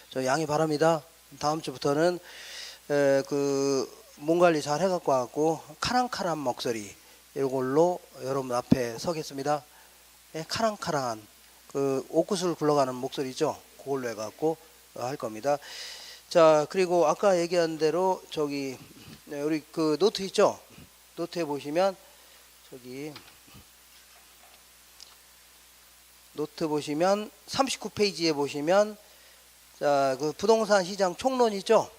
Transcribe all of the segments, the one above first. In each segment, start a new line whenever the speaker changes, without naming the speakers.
저 양해 바랍니다. 다음 주부터는 몸 관리 잘 해갖고 왔고 카랑카랑 목소리 이걸로 여러분 앞에 서겠습니다. 예, 카랑카랑한 옥구슬 굴러가는 목소리죠. 그걸로 해갖고 할 겁니다. 자, 그리고 아까 얘기한 대로 저기 우리 노트 있죠? 노트에 보시면 저기 노트 보시면 39페이지에 보시면 자, 부동산 시장 총론 있죠?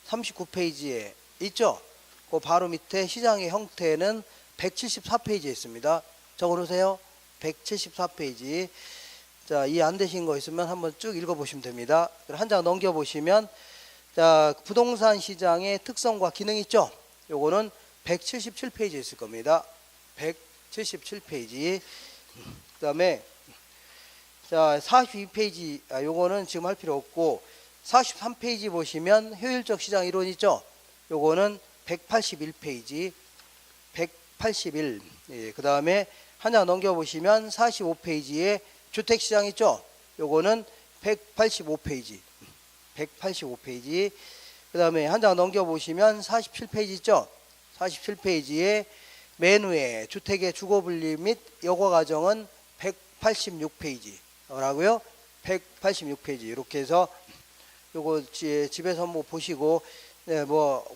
39페이지에 있죠? 그 바로 밑에 시장의 형태는 174페이지에 있습니다. 적어놓으세요. 174페이지. 자, 이해 안 되신 거 있으면 한번 쭉 읽어보시면 됩니다. 한 장 넘겨보시면 자, 부동산 시장의 특성과 기능 있죠? 요거는 177페이지에 있을 겁니다. 177페이지. 그 다음에 자, 42페이지 요거는 지금 할 필요 없고 43페이지 보시면 효율적 시장 이론 있죠? 요거는 181페이지 181. 예, 그 다음에 한 장 넘겨보시면 45페이지에 주택시장 있죠? 요거는 185페이지 185페이지. 그 다음에 한 장 넘겨보시면 47페이지 있죠? 47페이지에 맨 위에 주택의 주거분리 및 여과과정은 186페이지 라고요? 186페이지. 이렇게 해서 요거 집에서 한번 보시고, 네,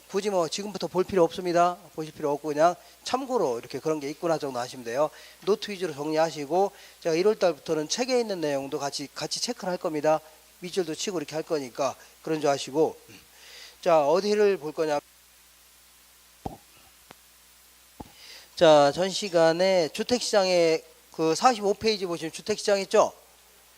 굳이 지금부터 볼 필요 없습니다. 보실 필요 없고 그냥 참고로 이렇게 그런 게 있구나 정도 하시면 돼요. 노트 위주로 정리하시고, 제가 1월 달부터는 책에 있는 내용도 같이 체크를 할 겁니다. 밑줄도 치고 이렇게 할 거니까 그런 줄 아시고. 자, 어디를 볼 거냐. 자, 전 시간에 주택시장에 45페이지 보시면 주택시장 있죠?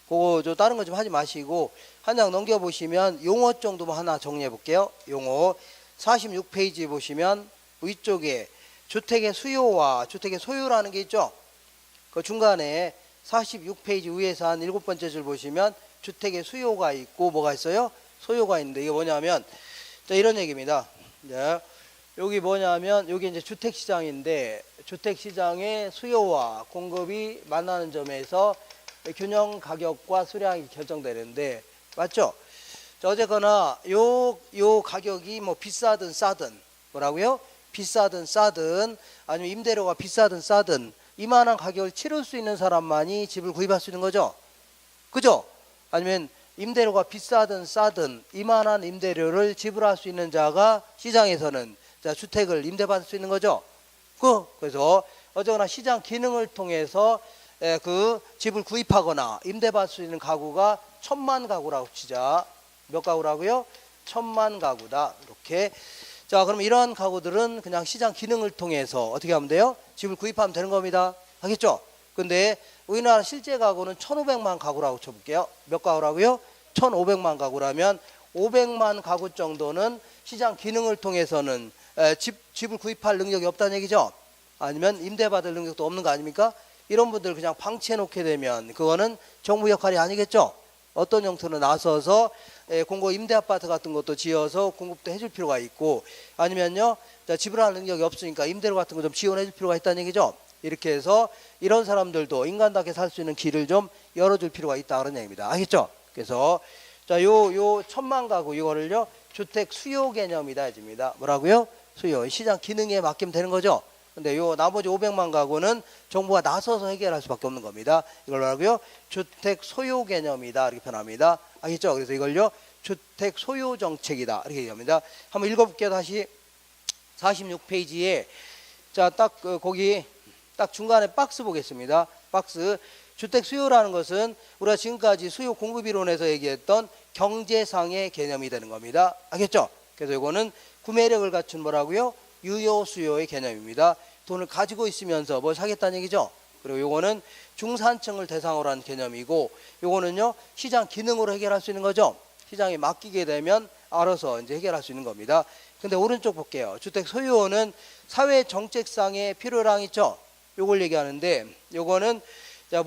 그거 다른 거 좀 하지 마시고 한 장 넘겨보시면 용어 정도만 하나 정리해 볼게요. 용어 46페이지 보시면 위쪽에 주택의 수요와 주택의 소유라는 게 있죠? 그 중간에 46페이지 위에서 한 7번째 줄 보시면 주택의 수요가 있고 뭐가 있어요? 소유가 있는데 이게 뭐냐면 자, 이런 얘기입니다. 네. 여기 뭐냐면 여기 이제 주택시장인데 주택시장의 수요와 공급이 만나는 점에서 균형 가격과 수량이 결정되는데 맞죠? 자, 어쨌거나 요 가격이 비싸든 싸든 뭐라고요? 비싸든 싸든 아니면 임대료가 비싸든 싸든 이만한 가격을 치를 수 있는 사람만이 집을 구입할 수 있는 거죠. 그죠? 아니면 임대료가 비싸든 싸든 이만한 임대료를 지불할 수 있는 자가 시장에서는 자, 주택을 임대받을 수 있는 거죠. 그래서 어쨌거나 시장 기능을 통해서 집을 구입하거나 임대받을 수 있는 가구가 1000만 가구라고 치자. 몇 가구라고요? 1000만 가구다. 이렇게. 자, 그럼 이러한 가구들은 그냥 시장 기능을 통해서 어떻게 하면 돼요? 집을 구입하면 되는 겁니다. 알겠죠? 근데 우리나라 실제 가구는 1500만 가구라고 쳐볼게요. 몇 가구라고요? 1500만 가구라면 500만 가구 정도는 시장 기능을 통해서는 집을 구입할 능력이 없다는 얘기죠. 아니면 임대받을 능력도 없는 거 아닙니까? 이런 분들 그냥 방치해 놓게 되면 그거는 정부 역할이 아니겠죠. 어떤 형태로 나서서 공고 임대 아파트 같은 것도 지어서 공급도 해줄 필요가 있고 아니면요 지불할 능력이 없으니까 임대료 같은 거 좀 지원해 줄 필요가 있다는 얘기죠. 이렇게 해서 이런 사람들도 인간답게 살 수 있는 길을 좀 열어줄 필요가 있다 그런 얘기입니다. 알겠죠? 그래서 자, 요 1000만 가구 이거를요 주택 수요 개념이다 해줍니다. 뭐라고요? 수요. 시장 기능에 맡기면 되는 거죠. 근데 요 나머지 500만 가구는 정부가 나서서 해결할 수밖에 없는 겁니다. 이걸로 하고요. 주택 소유 개념이다 이렇게 표현합니다. 알겠죠? 그래서 이걸요 주택 소유 정책이다 이렇게 얘기합니다. 한번 읽어볼게요. 다시 46페이지에 자, 딱 거기 딱 중간에 박스 보겠습니다. 박스. 주택 수요라는 것은 우리가 지금까지 수요 공급 이론에서 얘기했던 경제상의 개념이 되는 겁니다. 알겠죠? 그래서 이거는 구매력을 갖춘 뭐라고요? 유효 수요의 개념입니다. 돈을 가지고 있으면서 뭘 사겠다는 얘기죠. 그리고 요거는 중산층을 대상으로 한 개념이고 요거는요 시장 기능으로 해결할 수 있는 거죠. 시장에 맡기게 되면 알아서 이제 해결할 수 있는 겁니다. 근데 오른쪽 볼게요. 주택 소유는 사회 정책상의 필요량 있죠. 요걸 얘기하는데 요거는 자,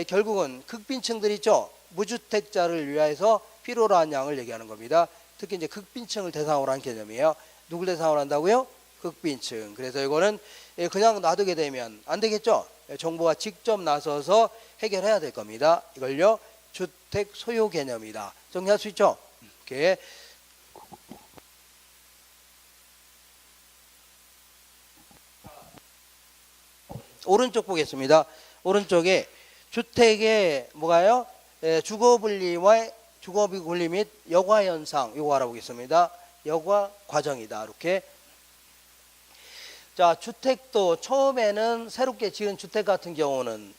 결국은 극빈층들 있죠. 무주택자를 위해서 필요로 한 양을 얘기하는 겁니다. 특히 이제 극빈층을 대상으로 한 개념이에요. 누굴 대상으로 한다고요? 극빈층. 그래서 이거는 그냥 놔두게 되면 안 되겠죠. 정부가 직접 나서서 해결해야 될 겁니다. 이걸요 주택 소유 개념이다. 정리할 수 있죠? 이렇게. 오른쪽 보겠습니다. 오른쪽에 주택의 뭐가요? 주거 분리와 주거 분리 및 여과 현상 요거 알아보겠습니다. 여과 과정이다. 이렇게. 자, 주택도 처음에는 새롭게 지은 주택 같은 경우는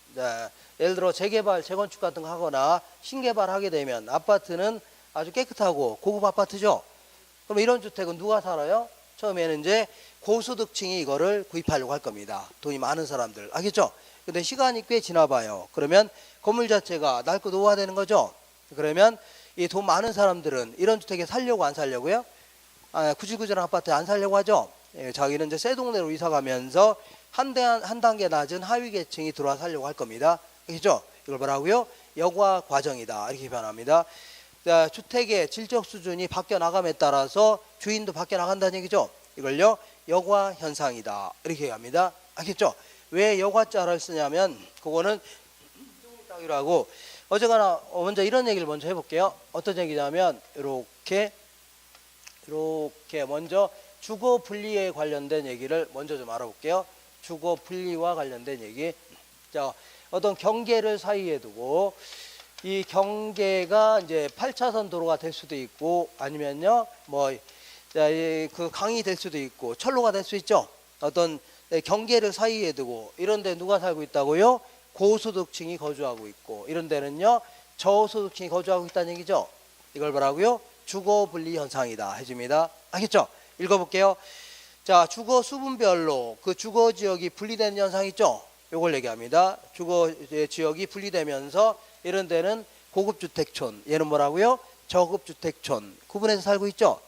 예를 들어 재개발, 재건축 같은 거 하거나 신개발하게 되면 아파트는 아주 깨끗하고 고급 아파트죠. 그럼 이런 주택은 누가 살아요? 처음에는 이제 고소득층이 이거를 구입하려고 할 겁니다. 돈이 많은 사람들. 알겠죠? 근데 시간이 꽤 지나봐요. 그러면 건물 자체가 낡고 노화되는 거죠. 그러면 이 돈 많은 사람들은 이런 주택에 살려고 안 살려고요? 구질구질한 아파트에 안 살려고 하죠. 자기는 이제 새 동네로 이사 가면서 한 단계 낮은 하위 계층이 들어와 살려고 할 겁니다. 그렇죠? 이걸 뭐라고요? 여과 과정이다. 이렇게 표현합니다. 자, 주택의 질적 수준이 바뀌어 나감에 따라서 주인도 바뀌어 나간다는 얘기죠. 이걸요, 여과 현상이다. 이렇게 얘기합니다. 알겠죠? 왜 여과자를 쓰냐면 그거는 따기라고. 어쨌거나 먼저 이런 얘기를 먼저 해볼게요. 어떤 얘기냐면 이렇게 먼저 주거 분리에 관련된 얘기를 먼저 좀 알아볼게요. 주거 분리와 관련된 얘기. 자, 어떤 경계를 사이에 두고 이 경계가 이제 8차선 도로가 될 수도 있고 아니면요 그 강이 될 수도 있고 철로가 될 수 있죠. 어떤 경계를 사이에 두고 이런 데 누가 살고 있다고요? 고소득층이 거주하고 있고 이런 데는요 저소득층이 거주하고 있다는 얘기죠. 이걸 뭐라고요? 주거 분리 현상이다 해줍니다. 알겠죠? 읽어볼게요. 자, 주거 수분별로 그 주거 지역이 분리되는 현상 있죠? 요걸 얘기합니다. 주거 지역이 분리되면서 이런 데는 고급주택촌, 얘는 뭐라고요? 저급주택촌 구분해서 살고 있죠?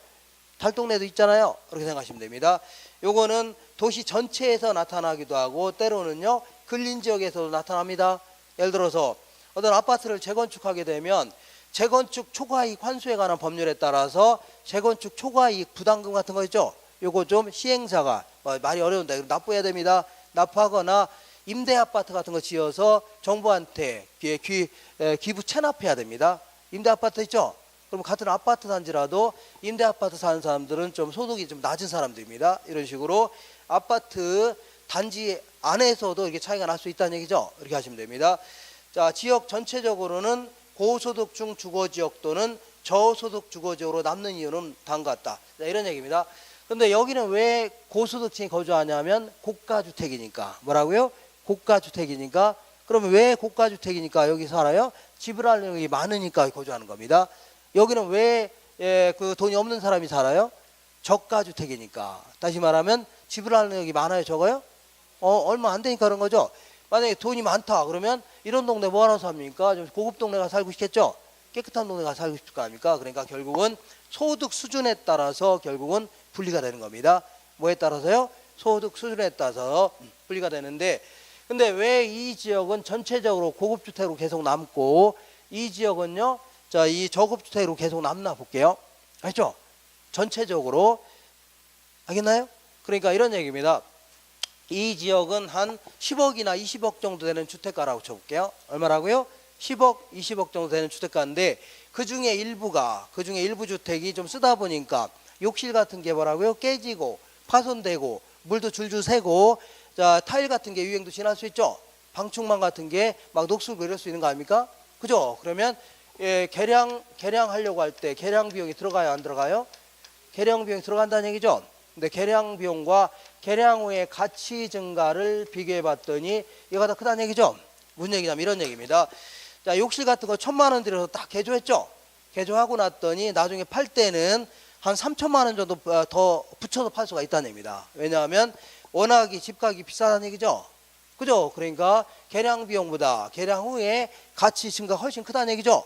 달동네도 있잖아요. 그렇게 생각하시면 됩니다. 요거는 도시 전체에서 나타나기도 하고 때로는요 근린지역에서도 나타납니다. 예를 들어서 어떤 아파트를 재건축하게 되면 재건축 초과이익 환수에 관한 법률에 따라서 재건축 초과이익 부담금 같은 거 있죠? 요거 좀 시행사가 말이 어려운데 납부해야 됩니다. 납부하거나 임대 아파트 같은 거 지어서 정부한테 기부 체납해야 됩니다. 임대 아파트 있죠? 그럼 같은 아파트 단지라도 임대 아파트 사는 사람들은 좀 소득이 좀 낮은 사람들입니다. 이런 식으로 아파트 단지 안에서도 이렇게 차이가 날 수 있다는 얘기죠. 이렇게 하시면 됩니다. 자, 지역 전체적으로는 고소득층 주거지역 또는 저소득 주거지역으로 남는 이유는 다음과 같다. 자, 이런 얘기입니다. 근데 여기는 왜 고소득층이 거주하냐면 고가주택이니까. 뭐라고요? 고가주택이니까. 그러면 왜 고가주택이니까 여기 살아요? 지불할 능력이 많으니까 거주하는 겁니다. 여기는 왜 그 돈이 없는 사람이 살아요? 저가주택이니까. 다시 말하면 지불할 능력이 많아요, 적어요? 얼마 안 되니까 그런 거죠. 만약에 돈이 많다 그러면 이런 동네 뭐하러 삽니까? 좀 고급 동네 가 살고 싶겠죠? 깨끗한 동네 가 살고 싶을 거 아닙니까? 그러니까 결국은 소득 수준에 따라서 결국은 분리가 되는 겁니다. 뭐에 따라서요? 소득 수준에 따라서 분리가 되는데, 근데 왜 이 지역은 전체적으로 고급주택으로 계속 남고 이 지역은요, 자, 이 저급주택으로 계속 남나 볼게요. 알죠? 전체적으로. 알겠나요? 그러니까 이런 얘기입니다. 이 지역은 한 10억이나 20억 정도 되는 주택가라고 쳐볼게요. 얼마라고요? 10억, 20억 정도 되는 주택가인데 그 중에 일부 주택이 좀 쓰다 보니까 욕실 같은 게 뭐라고요? 깨지고 파손되고 물도 줄줄 새고, 자, 타일 같은 게 유행도 지날 수 있죠. 방충망 같은 게 막 녹슬고 이럴 수 있는 거 아닙니까? 그죠? 그러면 개량하려고 할 때 개량 비용이 들어가요, 안 들어가요? 개량 비용이 들어간다는 얘기죠. 근데 개량 비용과 개량 후의 가치 증가를 비교해 봤더니 이거가 더 크다는 얘기죠. 무슨 얘기냐면 이런 얘기입니다. 자, 욕실 같은 거 1,000만 원 들여서 딱 개조했죠. 개조하고 났더니 나중에 팔 때는 한 3천만 원 정도 더 붙여서 팔 수가 있다는 얘기입니다. 왜냐하면 워낙에 집값이 비싸다는 얘기죠. 그죠? 그러니까 개량 비용보다 개량 후에 가치 증가가 훨씬 크다는 얘기죠.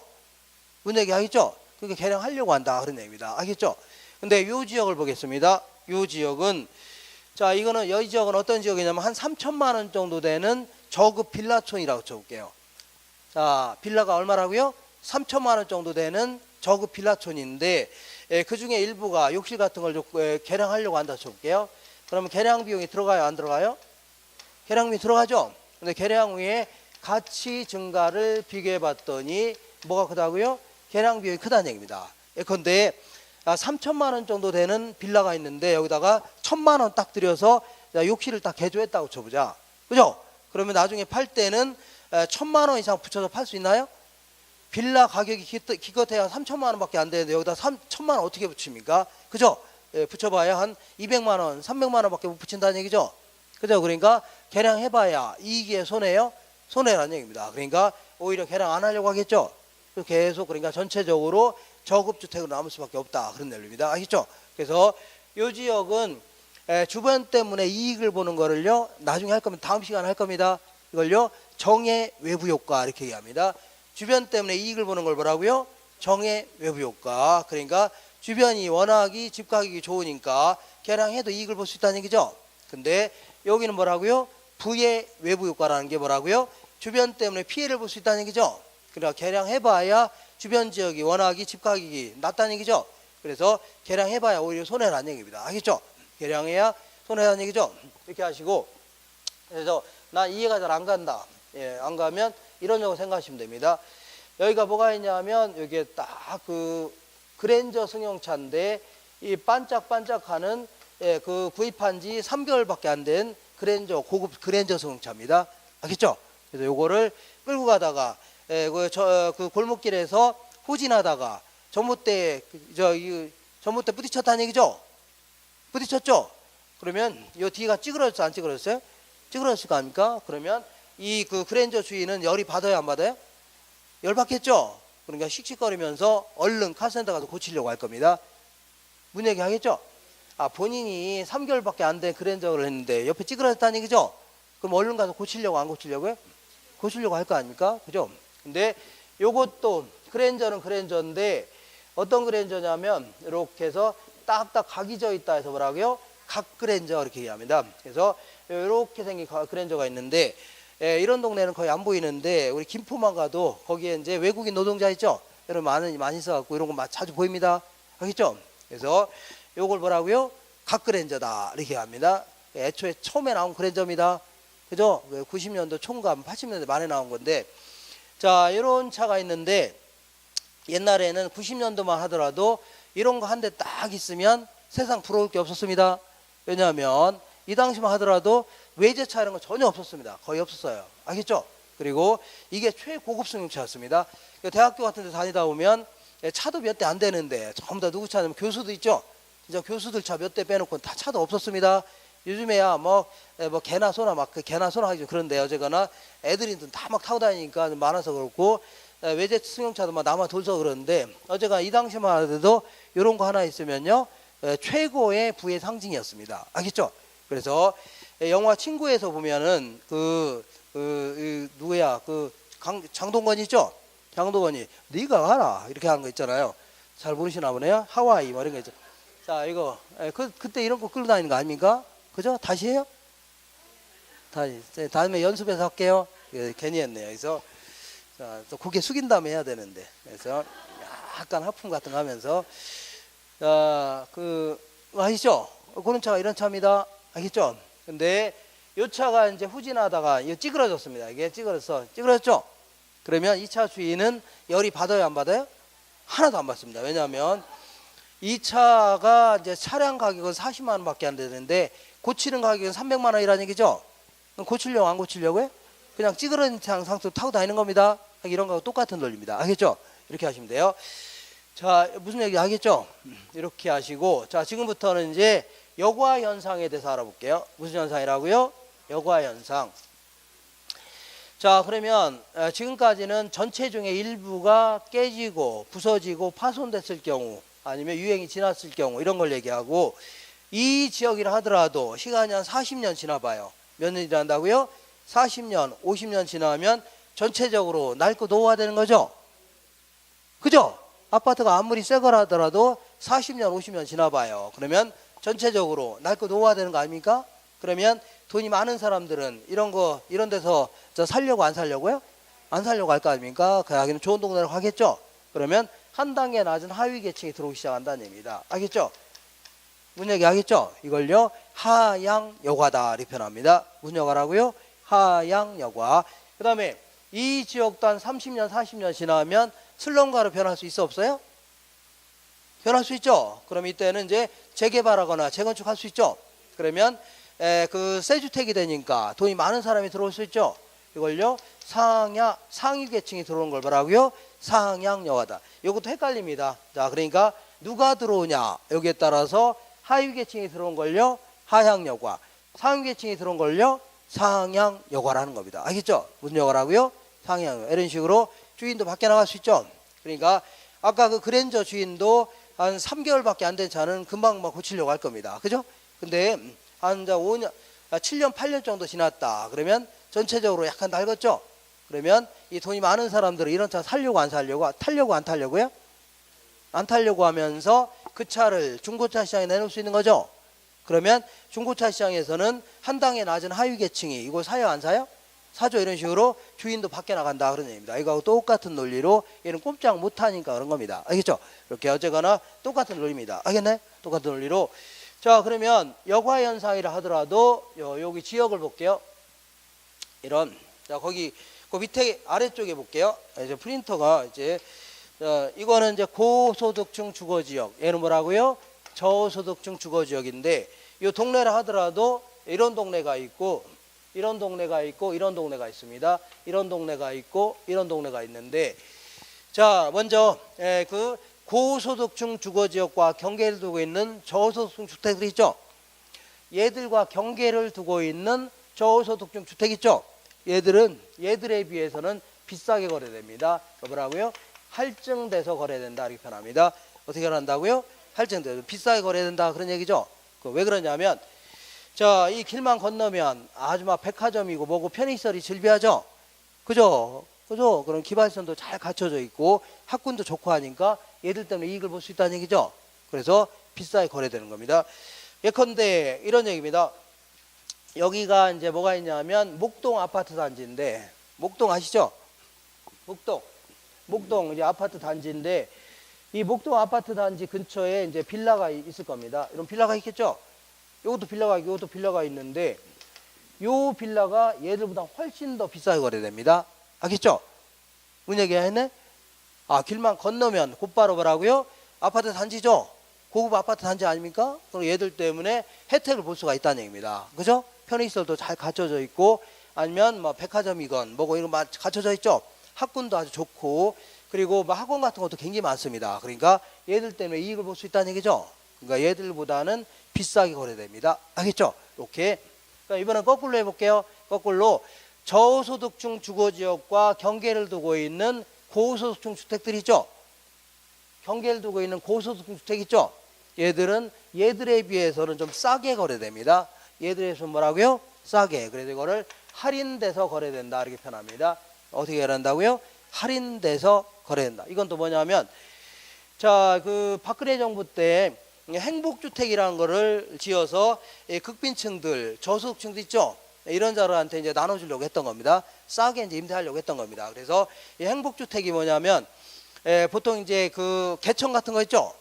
무슨 얘기 하겠죠? 그러니까 개량하려고 한다 그런 얘기입니다. 알겠죠? 근데 요 지역을 보겠습니다. 요 지역은, 자, 이거는 이 지역은 어떤 지역이냐면 한 3천만 원 정도 되는 저급 빌라촌이라고 쳐볼게요. 자, 빌라가 얼마라고요? 3천만 원 정도 되는 저급 빌라촌인데 그 중에 일부가 욕실 같은 걸 좀 개량하려고 한다 쳐볼게요. 그러면 개량 비용이 들어가요, 안 들어가요? 개량 비용이 들어가죠. 근데 개량 후에 가치 증가를 비교해 봤더니 뭐가 크다고요? 계량 비용이 크다는 얘기입니다. 예컨대 3천만 원 정도 되는 빌라가 있는데 여기다가 1,000만 원 딱 들여서 욕실을 딱 개조했다고 쳐보자. 그죠? 그러면 나중에 팔 때는 1,000만 원 이상 붙여서 팔 수 있나요? 빌라 가격이 기껏해야 3천만 원밖에 안 되는데 여기다 1,000만 원 어떻게 붙입니까? 그죠? 예, 붙여봐야 한 200만 원, 300만 원밖에 못 붙인다는 얘기죠. 그죠? 그러니까 계량해봐야 이익이에요, 손해요? 손해라는 얘기입니다. 그러니까 오히려 계량 안 하려고 하겠죠. 계속 그러니까 전체적으로 저급주택으로 남을 수밖에 없다, 그런 내용입니다. 아시죠? 그래서 이 지역은 주변 때문에 이익을 보는 거를요 나중에 할 겁니다. 다음 시간에 할 겁니다. 이걸요 정해 외부 효과 이렇게 얘기합니다. 주변 때문에 이익을 보는 걸 뭐라고요? 정해 외부 효과. 그러니까 주변이 워낙이 집 가격이 좋으니까 계량해도 이익을 볼 수 있다는 얘기죠. 근데 여기는 뭐라고요? 부의 외부 효과라는 게 뭐라고요? 주변 때문에 피해를 볼 수 있다는 얘기죠. 그러니까 계량해봐야 주변 지역이 워낙이 집 가격이 낮다는 얘기죠. 그래서 계량해봐야 오히려 손해라는 얘기입니다. 알겠죠? 계량해야 손해라는 얘기죠. 이렇게 하시고, 그래서 나 이해가 잘 안 간다. 예, 안 가면 이런 식으로 생각하시면 됩니다. 여기가 뭐가 있냐면 여기에 딱 그 그랜저 승용차인데 이 반짝반짝하는 그 구입한 지 3개월밖에 안 된 그랜저 고급 그랜저 승용차입니다. 알겠죠? 그래서 요거를 끌고 가다가 그 골목길에서 후진하다가 전봇대 전봇대 부딪혔다는 얘기죠. 부딪혔죠. 그러면 요 뒤가 찌그러졌어 안 찌그러졌어요? 찌그러졌을 거 아닙니까? 그러면 이 그 그랜저 주인은 열이 받아요 안 받아요? 열 받겠죠. 그러니까 씩씩거리면서 얼른 카센터 가서 고치려고 할 겁니다. 문 얘기하겠죠. 본인이 3개월밖에 안 된 그랜저를 했는데 옆에 찌그러졌다는 얘기죠. 그럼 얼른 가서 고치려고 안 고치려고요? 고치려고 할 거 아닙니까? 그죠? 근데 요것도 그랜저는 그랜저인데 어떤 그랜저냐면 이렇게 해서 딱딱 각이 져 있다 해서 뭐라고요? 각 그랜저 이렇게 얘기합니다. 그래서 이렇게 생긴 그랜저가 있는데 이런 동네는 거의 안 보이는데 우리 김포만 가도 거기에 이제 외국인 노동자 있죠? 여러분 많이 써갖고 이런 거 자주 보입니다. 알겠죠? 그래서 요걸 뭐라고요? 각 그랜저다 이렇게 합니다. 애초에 처음에 나온 그랜저입니다. 그죠? 90년도 총감 80년대 말에 나온 건데 자 이런 차가 있는데 옛날에는 90년도만 하더라도 이런 거 한 대 딱 있으면 세상 부러울 게 없었습니다. 왜냐하면 이 당시만 하더라도 외제차 이런 거 전혀 없었습니다. 거의 없었어요. 알겠죠? 그리고 이게 최고급 승용차였습니다. 대학교 같은 데 다니다 보면 차도 몇 대 안 되는데 전부 다 누구 차냐면 교수도 있죠? 진짜 교수들 차 몇 대 빼놓고 다 차도 없었습니다. 요즘에야 뭐 개나 소나 막 개나 소나 하기 좀 그런데 어쨌거나 애들이 다 막 타고 다니니까 많아서 그렇고 외제 승용차도 막 남아 돌서 그러는데 어쨌거나 이 당시만 하더라도 이런 거 하나 있으면요 최고의 부의 상징이었습니다. 알겠죠? 그래서 영화 친구에서 보면은 누구야 장동건 있죠? 장동건이 네가 가라 이렇게 하는 거 있잖아요. 잘 모르시나 보네요. 하와이 뭐 이런 거 있죠. 자 이거 그때 이런 거 끌고 다니는 거 아닙니까? 그죠? 다시 해요? 다음에 연습해서 할게요. 괜히 했네요. 그래서 자, 또 고개 숙인 다음에 해야 되는데 그래서 약간 하품 같은 거 하면서 아시죠? 그런 차가 이런 차입니다. 알겠죠? 근데 이 차가 이제 후진하다가 이거 찌그러졌습니다. 이게 찌그러졌죠? 그러면 이 차 주인은 열이 받아요, 안 받아요? 하나도 안 받습니다. 왜냐하면 이 차가 이제 차량 가격은 40만 원밖에 안 되는데 고치는 가격은 300만 원이라는 얘기죠? 그럼 고치려고 안 고치려고요? 그냥 찌그러진 상태로 타고 다니는 겁니다. 이런 거하고 똑같은 논리입니다. 알겠죠? 이렇게 하시면 돼요. 자, 무슨 얘기 하겠죠? 이렇게 하시고, 자, 지금부터는 이제 여과 현상에 대해서 알아볼게요. 무슨 현상이라고요? 여과 현상. 자, 그러면 지금까지는 전체 중에 일부가 깨지고 부서지고 파손됐을 경우 아니면 유행이 지났을 경우 이런 걸 얘기하고 이 지역이라 하더라도 시간이 한 40년 지나봐요. 몇 년이 지난다고요? 40년, 50년 지나면 전체적으로 낡고 노후화되는 거죠. 그죠? 아파트가 아무리 새 거라 하더라도 40년, 50년 지나봐요. 그러면 전체적으로 낡고 노후화되는 거 아닙니까? 그러면 돈이 많은 사람들은 이런 데서 살려고 안 살려고요? 안 살려고 할 거 아닙니까? 그러기는 좋은 동네로 가겠죠? 그러면 한 단계 낮은 하위 계층이 들어오기 시작한다는 얘기입니다. 알겠죠? 문 얘기 하겠죠? 이걸요, 하향 여과다. 이렇게 표현합니다. 무슨 여과라고요? 하향 여과. 그 다음에 이 지역도 한 30년, 40년 지나면 슬럼가로 변할 수 있어 없어요? 변할 수 있죠. 그럼 이때는 이제 재개발하거나 재건축할 수 있죠. 그러면 그 새 주택이 되니까 돈이 많은 사람이 들어올 수 있죠. 이걸요 상위 계층이 들어오는 걸 뭐라고요? 상향여가다. 이것도 헷갈립니다. 자, 그러니까 누가 들어오냐 여기에 따라서 하위 계층이 들어온 걸요 하향여가, 상위 계층이 들어온 걸요 상향여가라는 겁니다. 알겠죠? 무슨 여가라고요? 상향여가. 이런 식으로 주인도 밖에 나갈 수 있죠. 그러니까 아까 그 그랜저 주인도 한 3개월밖에 안 된 차는 금방 막 고치려고 할 겁니다. 그죠? 근데 한 5년, 7년, 8년 정도 지났다. 그러면 전체적으로 약간 낡았죠? 그러면 이 돈이 많은 사람들은 이런 차 살려고 안 살려고, 타려고 안 타려고요? 안 타려고 하면서 그 차를 중고차 시장에 내놓을 수 있는 거죠? 그러면 중고차 시장에서는 한 당에 낮은 하위 계층이 이걸 사요 안 사요? 사죠. 이런 식으로 주인도 밖에 나간다 그런 얘기입니다. 이거하고 똑같은 논리로 얘는 꼼짝 못하니까 그런 겁니다. 알겠죠? 이렇게 어쨌거나 똑같은 논리입니다. 알겠네? 똑같은 논리로. 자, 그러면 여과현상이라 하더라도 여기 지역을 볼게요. 이런, 자, 거기 그 밑에 아래쪽에 볼게요. 이제 프린터가 이제 이거는 이제 고소득층 주거지역, 얘는 뭐라고요? 저소득층 주거지역인데 이 동네라 하더라도 이런 동네가 있고 이런 동네가 있고 이런 동네가 있습니다. 이런 동네가 있고 이런 동네가 있는데, 자, 먼저 그 고소득층 주거지역과 경계를 두고 있는 저소득층 주택들 있죠. 얘들과 경계를 두고 있는 저소득층 주택 있죠. 얘들에 비해서는 비싸게 거래됩니다. 뭐라고요? 할증돼서 거래된다 이렇게 표현합니다. 어떻게 한다고요? 할증돼서 비싸게 거래된다 그런 얘기죠. 왜 그러냐면, 자, 이 길만 건너면 아주 막 백화점이고 뭐고 편의시설이 즐비하죠. 그죠? 그럼 기반시설도 잘 갖춰져 있고 학군도 좋고 하니까 얘들 때문에 이익을 볼 수 있다는 얘기죠. 그래서 비싸게 거래되는 겁니다. 예컨대 이런 얘기입니다. 여기가 이제 뭐가 있냐면 목동 아파트 단지인데, 목동 아시죠? 목동 이제 아파트 단지인데, 이 목동 아파트 단지 근처에 이제 빌라가 있을 겁니다. 이런 빌라가 있겠죠? 이것도 빌라가 있고 이것도 빌라가 있는데, 요 빌라가 얘들보다 훨씬 더 비싸게 거래됩니다. 알겠죠? 뭔 얘기 했네? 아, 길만 건너면 곧바로 뭐라고요? 아파트 단지죠? 고급 아파트 단지 아닙니까? 그럼 얘들 때문에 혜택을 볼 수가 있다는 얘기입니다. 그죠? 편의시설도 잘 갖춰져 있고, 아니면 뭐 백화점이건 뭐고 이런 거 갖춰져 있죠? 학군도 아주 좋고, 그리고 뭐 학원 같은 것도 굉장히 많습니다. 그러니까 얘들 때문에 이익을 볼 수 있다는 얘기죠? 그러니까 얘들보다는 비싸게 거래됩니다. 알겠죠? 이렇게. 그러니까 이번엔 거꾸로 해볼게요. 거꾸로 저소득층 주거지역과 경계를 두고 있는 고소득층 주택들 있죠? 경계를 두고 있는 고소득층 주택 있죠? 얘들에 비해서는 좀 싸게 거래됩니다. 얘들에 비해서는 뭐라고요? 싸게. 그래서 이거를 할인돼서 거래된다 이렇게 표현합니다. 어떻게 한다고요? 할인돼서 거래된다. 이건 또 뭐냐면, 자, 그 박근혜 정부 때 행복주택이라는 거를 지어서 극빈층들, 저소득층들 있죠? 이런 자들한테 이제 나눠주려고 했던 겁니다. 싸게 이제 임대하려고 했던 겁니다. 그래서 이 행복주택이 뭐냐면, 보통 이제 그 개천 같은 거 있죠?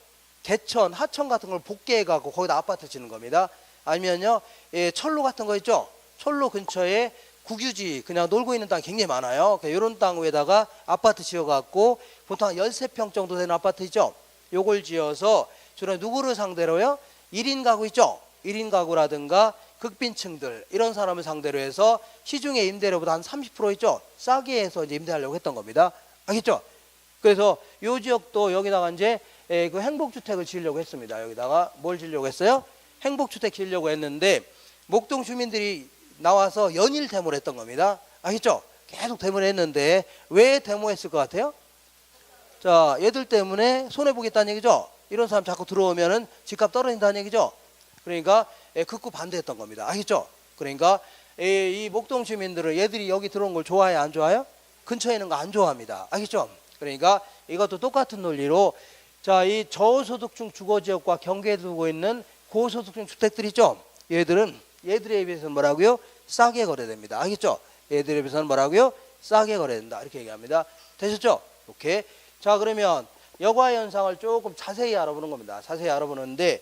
개천, 하천 같은 걸 복개해갖고 거기다 아파트 짓는 겁니다. 아니면요, 철로 같은 거 있죠? 철로 근처에 국유지 그냥 놀고 있는 땅이 굉장히 많아요. 이런 땅 위에다가 아파트 지어갖고 보통 한 13평 정도 되는 아파트 있죠? 요걸 지어서 주로 누구를 상대로요? 1인 가구 있죠? 1인 가구라든가 극빈층들 이런 사람을 상대로 해서 시중의 임대료보다 한 30% 있죠? 싸게 해서 이제 임대하려고 했던 겁니다. 알겠죠? 그래서 요 지역도 여기다가 이제 그 행복주택을 지으려고 했습니다. 여기다가 뭘 지으려고 했어요? 행복주택 지으려고 했는데, 목동 주민들이 나와서 연일 데모를 했던 겁니다. 알겠죠? 계속 데모를 했는데 왜 데모했을 것 같아요? 자, 얘들 때문에 손해보겠다는 얘기죠? 이런 사람 자꾸 들어오면은 집값 떨어진다는 얘기죠? 그러니까 극구 반대했던 겁니다. 알겠죠? 그러니까 이 목동 주민들은 얘들이 여기 들어온 걸 좋아해 안 좋아해요? 근처에 있는 거 안 좋아합니다. 알겠죠? 그러니까 이것도 똑같은 논리로, 자, 이 저소득층 주거지역과 경계에 두고 있는 고소득층 주택들 있죠? 얘들에 비해서는 뭐라고요? 싸게 거래됩니다. 알겠죠? 얘들에 비해서는 뭐라고요? 싸게 거래된다. 이렇게 얘기합니다. 되셨죠? 오케이. 자, 그러면 여과현상을 조금 자세히 알아보는 겁니다. 자세히 알아보는데,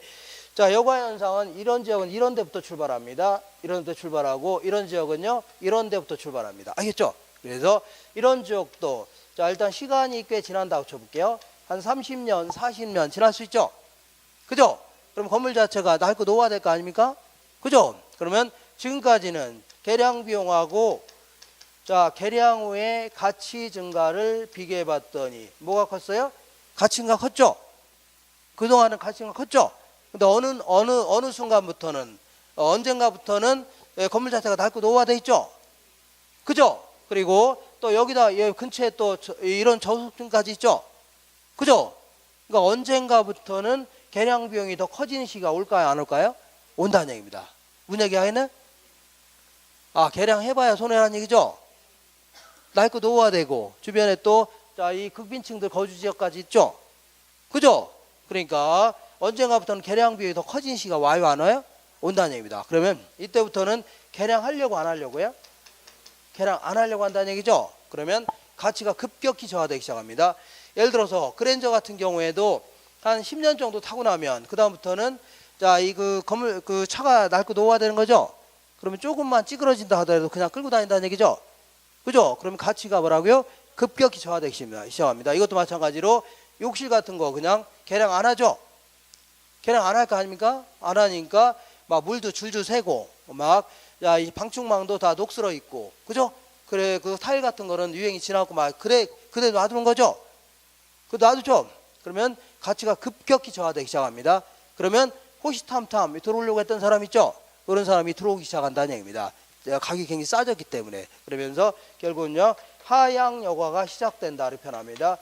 자, 여과현상은 이런 지역은 이런 데부터 출발합니다. 이런 데 출발하고, 이런 지역은요, 이런 데부터 출발합니다. 알겠죠? 그래서 이런 지역도, 자, 일단 시간이 꽤 지난다고 쳐볼게요. 한 30년, 40년 지날 수 있죠? 그죠? 그럼 건물 자체가 낡고 노화될 거 아닙니까? 그죠? 그러면 지금까지는 개량 비용하고 자, 개량 후에 가치 증가를 비교해 봤더니 뭐가 컸어요? 가치 증가 컸죠? 그동안은 가치 증가 컸죠? 근데 어느 순간부터는 언젠가부터는 건물 자체가 낡고 노화돼 있죠? 그죠? 그리고 또 여기다 여기 근처에 또 이런 저속증까지 있죠? 그죠? 그러니까 언젠가부터는 개량 비용이 더 커지는 시기가 올까요? 안 올까요? 온다는 얘기입니다. 무슨 얘기 하겠네? 아, 개량 해봐야 손해라는 얘기죠? 낡고 노화되고 주변에 또 이 극빈층들 거주 지역까지 있죠? 그죠? 그러니까 언젠가부터는 개량 비용이 더 커지는 시기가 와요? 안 와요? 온다는 얘기입니다. 그러면 이때부터는 개량하려고 안 하려고요? 개량 안 하려고 한다는 얘기죠? 그러면 가치가 급격히 저하되기 시작합니다. 예를 들어서 그랜저 같은 경우에도 한 10년 정도 타고 나면 그 다음부터는 자, 건물 차가 낡고 노화되는 거죠? 그러면 조금만 찌그러진다 하더라도 그냥 끌고 다닌다는 얘기죠? 그죠? 그러면 가치가 뭐라고요? 급격히 저하되기 시작합니다. 이것도 마찬가지로 욕실 같은 거 그냥 개량 안 하죠? 개량 안 할 거 아닙니까? 안 하니까 막 물도 줄줄 새고 이 방충망도 다 녹슬어 있고 그죠? 그래 그 타일 같은 거는 유행이 지나고 그래 놔두는 거죠? 그 놔두죠? 그러면 가치가 급격히 저하되기 시작합니다. 그러면 호시탐탐 들어오려고 했던 사람 있죠? 그런 사람이 들어오기 시작한다는 얘기입니다. 가격이 굉장히 싸졌기 때문에. 그러면서 결국은요 하향 여과가 시작된다 이렇게 표현합니다.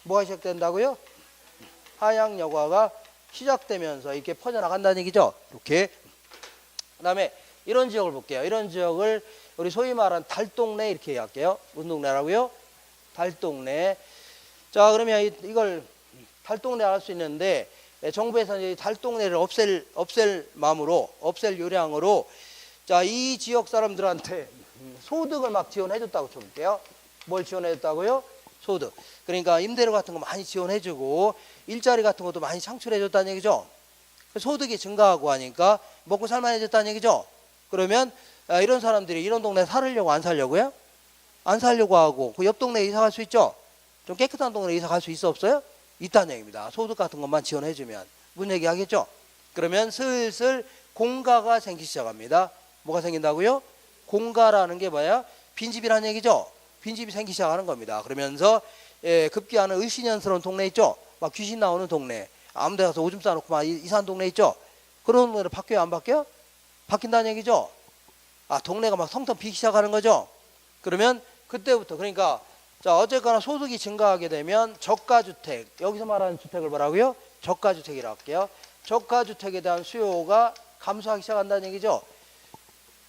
뭐가 시작된다고요? 하향 여과가 시작되면서 이렇게 퍼져나간다는 얘기죠. 이렇게. 그 다음에 이런 지역을 볼게요. 이런 지역을 우리 소위 말하는 달동네 이렇게 얘기할게요. 무슨 동네라고요? 달동네. 자, 그러면 이걸 달동네 할 수 있는데 정부에서는 달동네를 없앨 마음으로 없앨 요량으로 자, 이 지역 사람들한테 소득을 막 지원해줬다고 쳐볼게요. 뭘 지원해줬다고요? 소득. 그러니까 임대료 같은 거 많이 지원해주고 일자리 같은 것도 많이 창출해줬다는 얘기죠. 소득이 증가하고 하니까 먹고 살만해졌다는 얘기죠. 그러면 이런 사람들이 이런 동네에 살으려고 안 살려고요? 안 살려고 하고 그 옆 동네에 이사 갈 수 있죠? 좀 깨끗한 동네에 이사 갈 수 있어 없어요? 있다는 얘기입니다. 소득 같은 것만 지원해주면. 무슨 얘기 하겠죠? 그러면 슬슬 공가가 생기기 시작합니다. 뭐가 생긴다고요? 공가라는 게 뭐야? 빈집이라는 얘기죠. 빈집이 생기기 시작하는 겁니다. 그러면서 급기야는 을씨년스러운 동네 있죠. 막 귀신 나오는 동네, 아무데 가서 오줌 싸놓고 막 이상한 동네 있죠. 그런 동네로 바뀌어요? 안 바뀌어요? 바뀐다는 얘기죠. 아, 동네가 막 텅텅 비기 시작하는 거죠. 그러면 그때부터 그러니까 자, 어쨌거나 소득이 증가하게 되면 저가주택, 여기서 말하는 주택을 뭐라고요? 저가주택이라고 할게요. 저가주택에 대한 수요가 감소하기 시작한다는 얘기죠.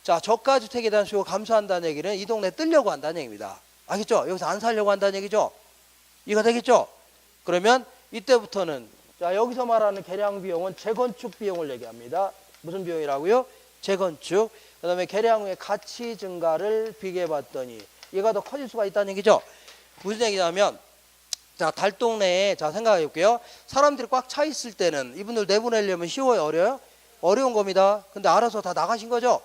자, 저가주택에 대한 수요가 감소한다는 얘기는 이 동네에 뜨려고 한다는 얘기입니다. 알겠죠? 여기서 안 살려고 한다는 얘기죠. 이해가 되겠죠? 그러면 이때부터는 자, 여기서 말하는 개량 비용은 재건축 비용을 얘기합니다. 무슨 비용이라고요? 재건축. 그 다음에 개량 후에 가치 증가를 비교해 봤더니 얘가 더 커질 수가 있다는 얘기죠. 무슨 얘기냐면 자, 달동네에 자, 생각해 볼게요. 사람들이 꽉 차 있을 때는 이분들 내보내려면 쉬워요? 어려워요? 어려운 겁니다. 근데 알아서 다 나가신 거죠?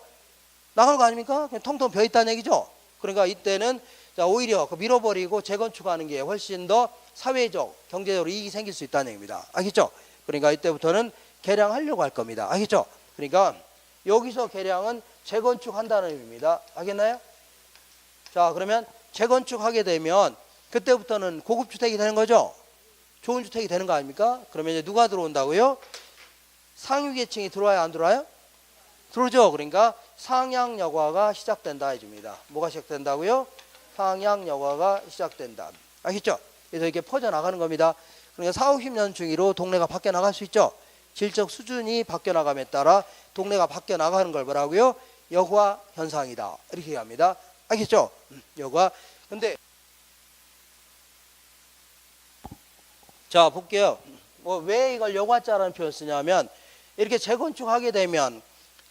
나간 거 아닙니까? 그냥 텅텅 비어 있다는 얘기죠. 그러니까 이때는 자, 오히려 밀어버리고 재건축하는 게 훨씬 더 사회적, 경제적으로 이익이 생길 수 있다는 얘기입니다. 알겠죠? 그러니까 이때부터는 개량하려고 할 겁니다. 알겠죠? 그러니까 여기서 개량은 재건축한다는 의미입니다. 알겠나요? 자, 그러면 재건축하게 되면 그때부터는 고급 주택이 되는 거죠. 좋은 주택이 되는 거 아닙니까? 그러면 이제 누가 들어온다고요? 상위 계층이 들어와요, 안 들어와요? 들어오죠. 그러니까 상향 여과가 시작된다 해줍니다. 뭐가 시작된다고요? 상향 여과가 시작된다. 알겠죠? 그래서 이렇게 퍼져나가는 겁니다. 그러니까 4, 50년 중으로 동네가 바뀌어 나갈 수 있죠. 질적 수준이 바뀌어 나감에 따라 동네가 바뀌어 나가는 걸 뭐라고요? 여과 현상이다. 이렇게 얘기합니다. 알겠죠? 여과. 근데 자, 볼게요. 왜 이걸 여과자라는 표현을 쓰냐면 이렇게 재건축하게 되면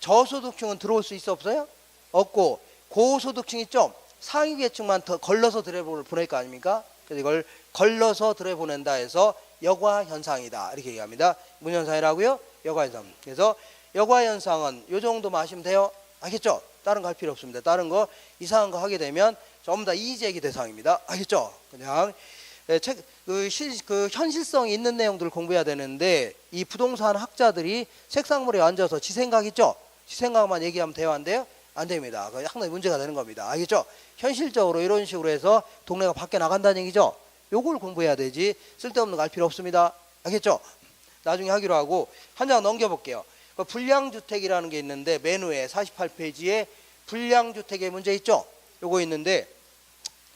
저소득층은 들어올 수 있어 없어요? 없고 고소득층 있죠? 상위 계층만 더 걸러서 들여보낼 거 아닙니까? 그래서 이걸 걸러서 들여보낸다 해서 여과 현상이다 이렇게 얘기합니다. 무슨 현상이라고요? 여과 현상. 그래서 여과 현상은 이 정도만 하시면 돼요. 알겠죠? 다른 거 할 필요 없습니다. 다른 거 이상한 거 하게 되면 전부 다 이의제기 대상입니다. 알겠죠? 그냥 그 현실성이 있는 내용들을 공부해야 되는데 이 부동산 학자들이 책상물에 앉아서 지 생각 있죠? 지 생각만 얘기하면 대화인데요? 안 됩니다. 그 상당히 문제가 되는 겁니다. 알겠죠? 현실적으로 이런 식으로 해서 동네가 밖에 나간다는 얘기죠? 요걸 공부해야 되지 쓸데없는 거 알 필요 없습니다. 알겠죠? 나중에 하기로 하고 한 장 넘겨볼게요. 그 불량주택이라는 게 있는데 맨 위에 48페이지에 불량주택의 문제 있죠? 요거 있는데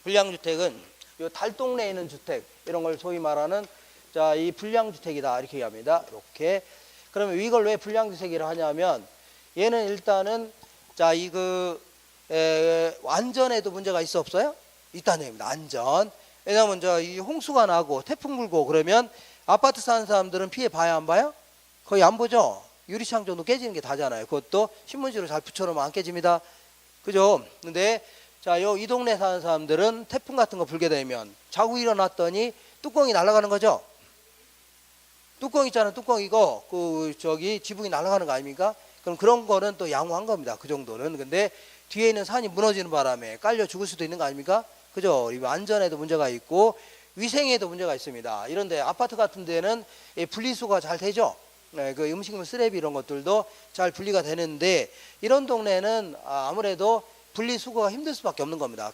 불량주택은 요 달동네에 있는 주택 이런 걸 소위 말하는 자, 이 불량주택이다 이렇게 얘기합니다. 이렇게 그러면 이걸 왜 불량주택이라 하냐면 얘는 일단은 자, 안전에도 문제가 있어 없어요? 있다는 얘기입니다. 안전. 왜냐하면 이 홍수가 나고 태풍 불고 그러면 아파트 사는 사람들은 피해 봐야 안 봐요? 거의 안 보죠. 유리창 정도 깨지는 게 다잖아요. 그것도 신문지로 잘 붙여놓으면 안 깨집니다. 그죠? 근데 자, 이 동네 사는 사람들은 태풍 같은 거 불게 되면 자고 일어났더니 뚜껑이 날아가는 거죠. 뚜껑 있잖아요. 뚜껑 이거 지붕이 날아가는 거 아닙니까? 그럼 그런 거는 또 양호한 겁니다. 그 정도는. 근데 뒤에 있는 산이 무너지는 바람에 깔려 죽을 수도 있는 거 아닙니까? 그죠? 안전에도 문제가 있고 위생에도 문제가 있습니다. 이런데 아파트 같은 데는 분리수거가 잘 되죠. 네, 그 음식물 쓰레기 이런 것들도 잘 분리가 되는데 이런 동네는 아무래도 분리수거가 힘들 수밖에 없는 겁니다.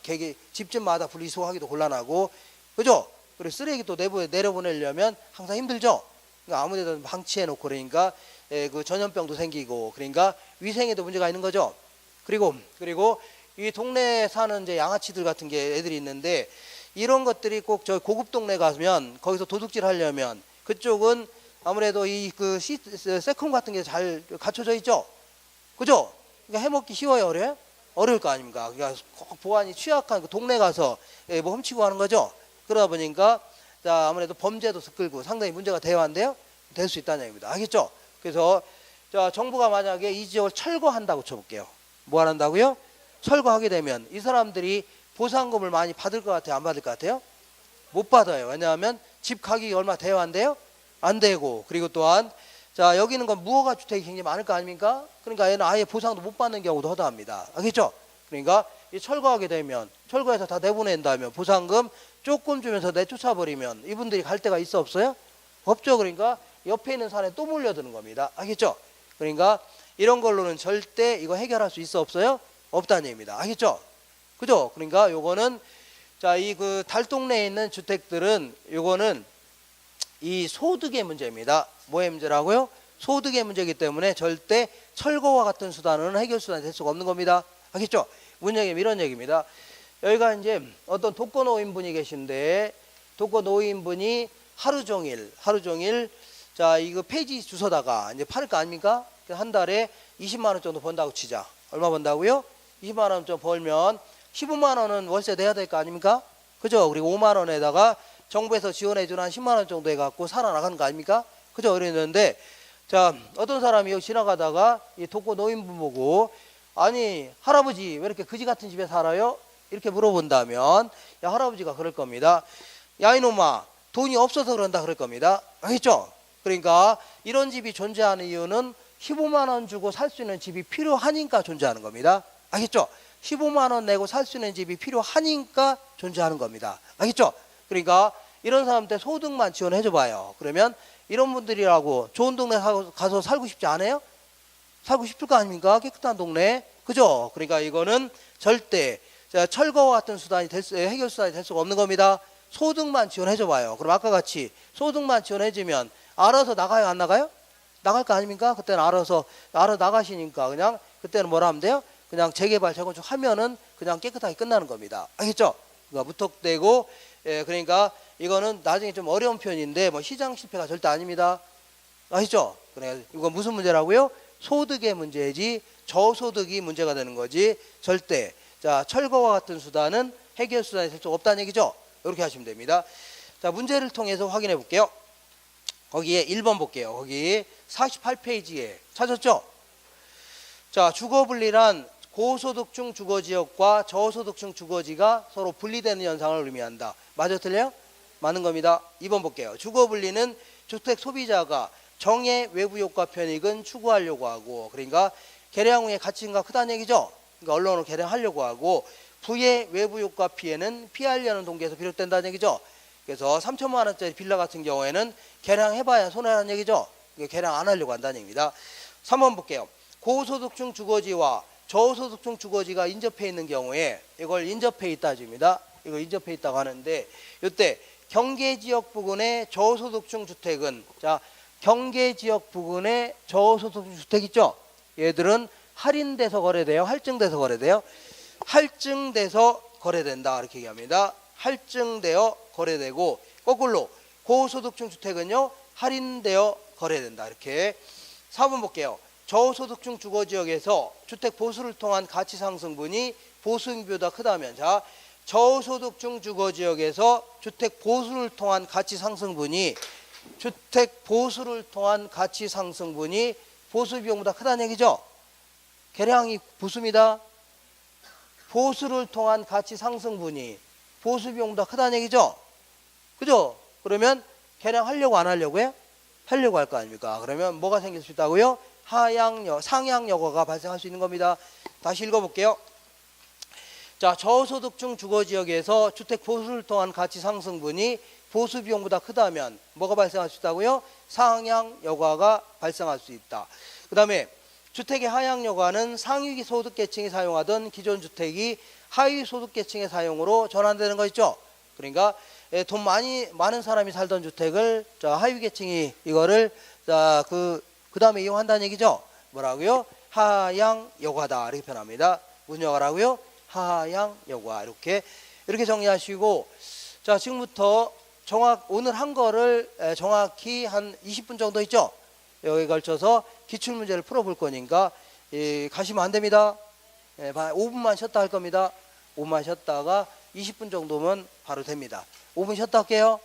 집집마다 분리수거하기도 곤란하고, 그죠? 그리고 쓰레기 또 내려보내려면 항상 힘들죠. 그러니까 아무데도 방치해놓고 그러니까 그 전염병도 생기고 그러니까 위생에도 문제가 있는 거죠. 그리고 이 동네에 사는 이제 양아치들 같은 게 애들이 있는데 이런 것들이 꼭 저 고급 동네 가면 거기서 도둑질 하려면 그쪽은 아무래도 세컨 같은 게 잘 갖춰져 있죠. 그죠? 그러니까 해먹기 쉬워요, 어려워요? 어려울 거 아닙니까? 그러니까 보안이 취약한 그 동네 가서 뭐 훔치고 하는 거죠. 그러다 보니까 자, 아무래도 범죄도 끌고 상당히 문제가 대화인데요. 될 수 있다는 얘기입니다. 알겠죠? 그래서 자, 정부가 만약에 이 지역을 철거한다고 쳐볼게요. 뭐 한다고요? 철거하게 되면 이 사람들이 보상금을 많이 받을 것 같아요? 안 받을 것 같아요? 못 받아요. 왜냐하면 집 가격이 얼마 대화인데요? 안 되고 그리고 또한 자, 여기는 건 무허가 주택이 굉장히 많을 거 아닙니까? 그러니까 얘는 아예 보상도 못 받는 경우도 허다합니다. 알겠죠? 그러니까 이 철거하게 되면 철거해서 다 내보낸다면 보상금 조금 주면서 내쫓아버리면 이분들이 갈 데가 있어 없어요? 없죠. 그러니까 옆에 있는 산에 또 몰려드는 겁니다. 알겠죠? 그러니까 이런 걸로는 절대 이거 해결할 수 있어 없어요? 없다는 얘기입니다. 알겠죠? 그죠? 그러니까 요거는 자, 그 달동네에 있는 주택들은 요거는 이 소득의 문제입니다. 뭐의 문제라고요? 소득의 문제이기 때문에 절대 철거와 같은 수단은 해결 수단이 될 수가 없는 겁니다. 알겠죠? 문제는 이런 얘기입니다. 여기가 이제 어떤 독거노인분이 계신데 독거노인분이 하루 종일 자, 이거 폐지 주워다가 이제 팔을 거 아닙니까? 한 달에 20만 원 정도 번다고 치자. 얼마 번다고요? 20만 원 정도 벌면 15만 원은 월세 내야 될 거 아닙니까? 그죠? 그리고 5만 원에다가 정부에서 지원해주는 한 10만 원 정도 해갖고 살아나가는 거 아닙니까? 그죠? 그랬는데 자, 어떤 사람이 여기 지나가다가 이 독거 노인분 보고 아니 할아버지 왜 이렇게 그지 같은 집에 살아요? 이렇게 물어본다면 야, 할아버지가 그럴 겁니다. 야, 이놈아 돈이 없어서 그런다 그럴 겁니다. 알겠죠? 그러니까 이런 집이 존재하는 이유는 15만 원 주고 살 수 있는 집이 필요하니까 존재하는 겁니다. 알겠죠? 15만 원 내고 살 수 있는 집이 필요하니까 존재하는 겁니다. 알겠죠? 그러니까 이런 사람한테 소득만 지원해 줘봐요. 그러면 이런 분들이라고 좋은 동네 가서 살고 싶지 않아요? 살고 싶을 거 아닙니까? 깨끗한 동네. 그죠? 그러니까 이거는 절대 철거와 같은 수단이 해결 수단이 될 수가 없는 겁니다. 소득만 지원해 줘봐요. 그럼 아까 같이 소득만 지원해 주면 알아서 나가요? 안 나가요? 나갈 거 아닙니까? 그때는 알아서 나가시니까 그냥 그때는 뭐라 하면 돼요? 그냥 재개발 재건축 하면은 그냥 깨끗하게 끝나는 겁니다. 알겠죠? 그러니까 무턱대고 그러니까 이거는 나중에 좀 어려운 표현인데 뭐 시장 실패가 절대 아닙니다. 아시죠? 그래 이거 무슨 문제라고요? 소득의 문제지 저소득이 문제가 되는 거지 절대 자, 철거와 같은 수단은 해결 수단이 될 수 없다는 얘기죠. 이렇게 하시면 됩니다. 자, 문제를 통해서 확인해 볼게요. 거기에 1번 볼게요. 거기 48페이지에 찾았죠? 자, 주거분리란 고소득층 주거지역과 저소득층 주거지가 서로 분리되는 현상을 의미한다. 맞아 틀려요? 맞는 겁니다. 2번 볼게요. 주거분리는 주택 소비자가 정의 외부 효과 편익은 추구하려고 하고 그러니까 개량 후에 가치 증가 크다는 얘기죠. 그러니까 언론을 개량하려고 하고 부의 외부 효과 피해는 피하려는 동기에서 비롯된다는 얘기죠. 그래서 3천만 원짜리 빌라 같은 경우에는 개량해봐야 손해라는 얘기죠. 개량 안 하려고 한다는 얘기입니다. 3번 볼게요. 고소득층 주거지와 저소득층 주거지가 인접해 있는 경우에 이걸 인접해 있다 줍니다. 이거 인접해 있다고 하는데 이때 경계지역 부근의 저소득층 주택은 자 경계지역 부근의 저소득층 주택 있죠. 얘들은 할인돼서 거래돼요. 할증돼서 거래돼요. 할증돼서 거래된다 이렇게 얘기합니다. 할증되어 거래되고 거꾸로 고소득층 주택은요 할인되어 거래된다 이렇게. 4번 볼게요. 저소득층 주거지역에서 주택 보수를 통한 가치 상승분이 보수익비보다 크다면 자 저소득층 주거지역에서 주택 보수를 통한 가치 상승분이 보수 비용보다 크다는 얘기죠. 계량이 보수입니다. 보수를 통한 가치 상승분이 보수 비용보다 크다는 얘기죠. 그죠? 그러면 계량하려고 안 하려고요? 하려고 할 거 아닙니까? 그러면 뭐가 생길 수 있다고요? 상향 여과가 발생할 수 있는 겁니다. 다시 읽어볼게요. 자, 저소득층 주거지역에서 주택 보수를 통한 가치 상승분이 보수 비용보다 크다면 뭐가 발생할 수 있다고요? 상향 여과가 발생할 수 있다. 그 다음에 주택의 하향 여과는 상위 소득계층이 사용하던 기존 주택이 하위 소득계층의 사용으로 전환되는 거 있죠. 그러니까 돈 많은 사람이 살던 주택을 하위 계층이 이거를 그 다음에 이용한다는 얘기죠. 뭐라고요? 하향 여과다 이렇게 표현합니다. 무슨 여과라고요? 하향 여과 이렇게 정리하시고 자 지금부터 오늘 한 거를 정확히 한 20분 정도 있죠. 여기에 걸쳐서 기출문제를 풀어볼 거니까 가시면 안 됩니다. 5분만 쉬었다 할 겁니다. 5분만 쉬었다가 20분 정도면 바로 됩니다. 5분 쉬었다 할게요.